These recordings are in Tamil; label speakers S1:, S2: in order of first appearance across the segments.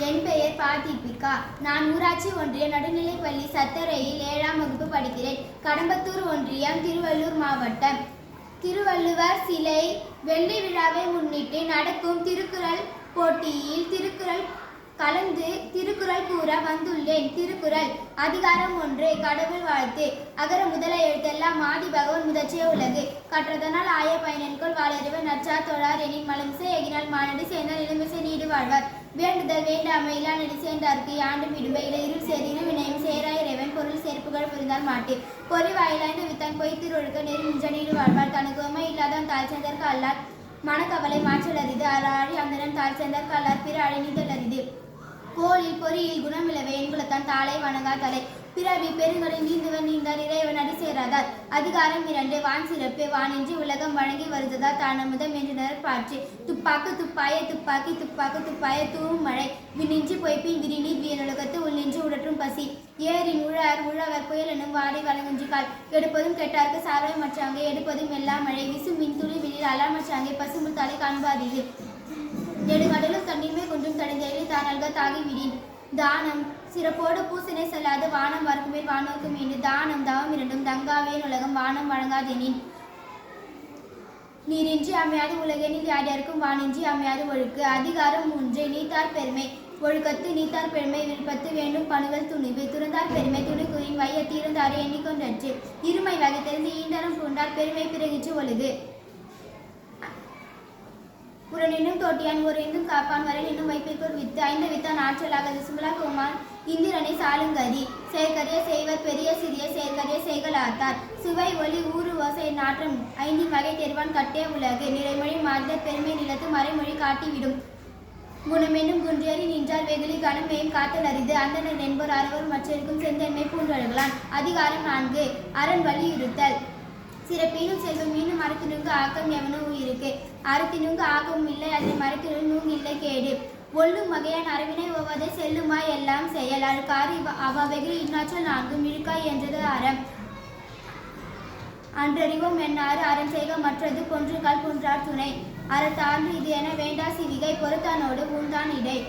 S1: என் பெயர் தீபிகா. நான் ஊராட்சி ஒன்றிய நடுநிலைப்பள்ளி சத்தரையில் 7ஆம் வகுப்பு படிக்கிறேன். கடம்பத்தூர் ஒன்றியம், திருவள்ளூர் மாவட்டம். திருவள்ளுவர் சிலை வெள்ளி விழாவை முன்னிட்டு நடக்கும் திருக்குறள் போட்டியில் திருக்குறள் கலந்து திருக்குறள் கூற வந்துள்ளேன். திருக்குறள் அதிகாரம் 1. கடவுள் வாழ்த்து. அகர முதல எழுத்தெல்லாம் ஆதி பகவன் முதற்றே உலகு. கற்றதனால் ஆய பயனென்கொள் வாளறிவர் நற்றார் தொழார் எனின் மலமிசை எகினால் மானடி சேர்ந்தால் நிலமிசை நீடு வாழ்வார். வேண்டுதல் வேண்டாமை இல்லா நெறி சேர்ந்தார்க்கு யாண்டும் இடும்பை இருள் சேரினும் வினையும் சேராய் இறைவன் பொருள் சேர்ப்புகள் புரிந்தால் மாட்டு. பொறி வாயிலாய்ந்த வித்தான் பொய்த்திருக்க நெறி நின்ற நீடு வாழ்வார். தனக்கு உமை இல்லாதான் தாழ் சேர்ந்தற்கு அல்லார் மனக்கவலை மாற்றல் அரிது. அறாழி அந்தனன் தாழ் சேர்ந்தற்கு அல்லார் பிற அழிநீதல் அரிது. கோளில் பொறியில் குணமிலவே என்குலத்தான் தாளை வணங்கா தலை. பிறவி பெருங்கடல் நீந்துவன் நீந்தார் இறைவன் அடி சேராதார். அதிகாரம் 2. வான் சிறப்பு. வானின்றி உலகம் வழங்கி வருததால் தானமுதம் என்று பாற்று. துப்பாக்கு துப்பாய துப்பாக்கி துப்பாக்கு துப்பாய தூவும் மழை. விண்ணின்றி பொய்ப்பின் விரிநீர் வியனுலகத்து உள்நின்று உடற்றும் பசி. ஏரின் உழார் உழவர் புயலெனும் வாடை வழங்குஞ்சி கால். எடுப்பதும் கெட்டார்க்கு சார்வை மற்றாங்கே எடுப்பதும் எல்லா மழை. விசும் மின்துளி விழில் அலாமற்றாங்கே பசுமுள் தலை காண்பாதீது. நெடுங்கடலும் தண்ணீர்மை குன்றும் தடைந்தெழில் தானல்க தாகி விடின். தானம் சிறப்போடு பூசனை செல்லாது வானம் வரக்குமேல் வானோக்கு மீண்டு. தானம் தவம் இரண்டும் தங்காவேன் உலகம் வானம் வழங்காதெனின். நீரின்றி அமையாது உலகெனில் யார் யாருக்கும் வானின்றி அமையாது ஒழுக்கு. அதிகாரம் 3. நீத்தார் பெருமை. ஒழுக்கத்து நீத்தார் பெருமை விருப்பத்து வேண்டும் பணுவல் துணிவு. துறந்தார் பெருமை துணிக்குறின் வையத்து இருந்தாரை எண்ணிக்கொண்டற்று. இருமை வகை தெரிந்து ஈண்டரம் பூண்டார் பெருமை பிறகிற்று ஒழுகு. உரனின்னும் தோட்டியான் ஒரு இன்னும் காப்பான் வரை இன்னும் வைப்பிற்கொரு வித்து. 5 வித்தான் ஆற்றலாக சுமலா கோமான் இந்திரனை சாலுங்கதி. செயற்கரிய செய்வர் பெரிய சிறிய செயற்கரிய செய்கள் ஆத்தார். சுவை ஒளி ஊறு ஓசை நாற்றம் 5 வகை தெரிவான் கட்டே உலகு. நிறைமொழி மாறுதற் பெருமை நிலத்து மறைமொழி காட்டிவிடும். குணமென்னும் குன்றியறி நின்றார் வெகுளி கணம் மேம் காத்தல் அரிது. அந்தனர் என்போர் அறவர் மற்றிருக்கும் செந்தன்மை பூண்டொழுகலான். அதிகாரம் 4. அரண் வலியுறுத்தல். சிறப்பீனும் செல்வம் மீண்டும் மரத்தினுங்கு ஆக்கம் எவனோ உயிருக்கு. அறத்தினுங்கு ஆக்கமும் இல்லை அதனை மரத்தினும் நூங்கு இல்லை கேடு. ஒல்லும் வகையான் அரவினை ஒவ்வாதை செல்லுமாய் எல்லாம் செயல். அழுக்காறு அவ்வகையில் இன்னாற்றல் 4 இழுக்காய் என்றது அறம். அன்றறிவோம் என்னாறு அறம் செய்க மற்றது பொன்றுகால் பொன்றார் துணை. அறத்தார்ந்து இது என வேண்டா சிவிகை பொறுத்தானோடு ஊந்தான் இடை.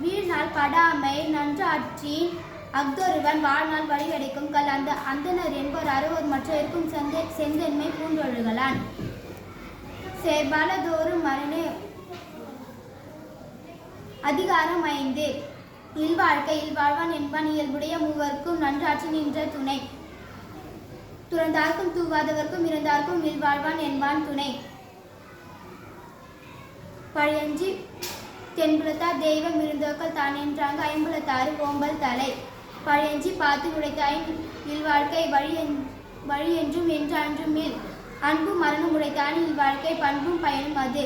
S1: வீழ்நாள் படாமை நன்றாற்றின் அஃதொருவன் வாழ்நாள் வழி கிடைக்கும் கல். அந்த அந்தனர் என்போர் அறுவர் மற்றவர்க்கும் செந்தன்மை பூண்டொழுகலான். சேர்பாலதோறும் மரணே. அதிகாரம் 5. இல்வாழ்க்கை. இல்வாழ்வான் என்பான் இயல்புடைய மூவர்க்கும் நன்றாற்றி நின்ற துணை. துறந்தார்க்கும் தூவாதவர்க்கும் இருந்தார்க்கும் இல்வாழ்வான் என்பான் துணை. பழையஞ்சி தென்புலத்தார் தெய்வம் இருந்தோக்கள் தான் என்றாங்க 50 ஓம்பல் தலை. பழையஞ்சி பார்த்து உடைத்தாயின் இல்வாழ்க்கை வழி என்றும் என்றான்றும் இல். அன்பும் மரணம் உடைத்தான் இல்வாழ்க்கை பண்பும் பயனும் அது.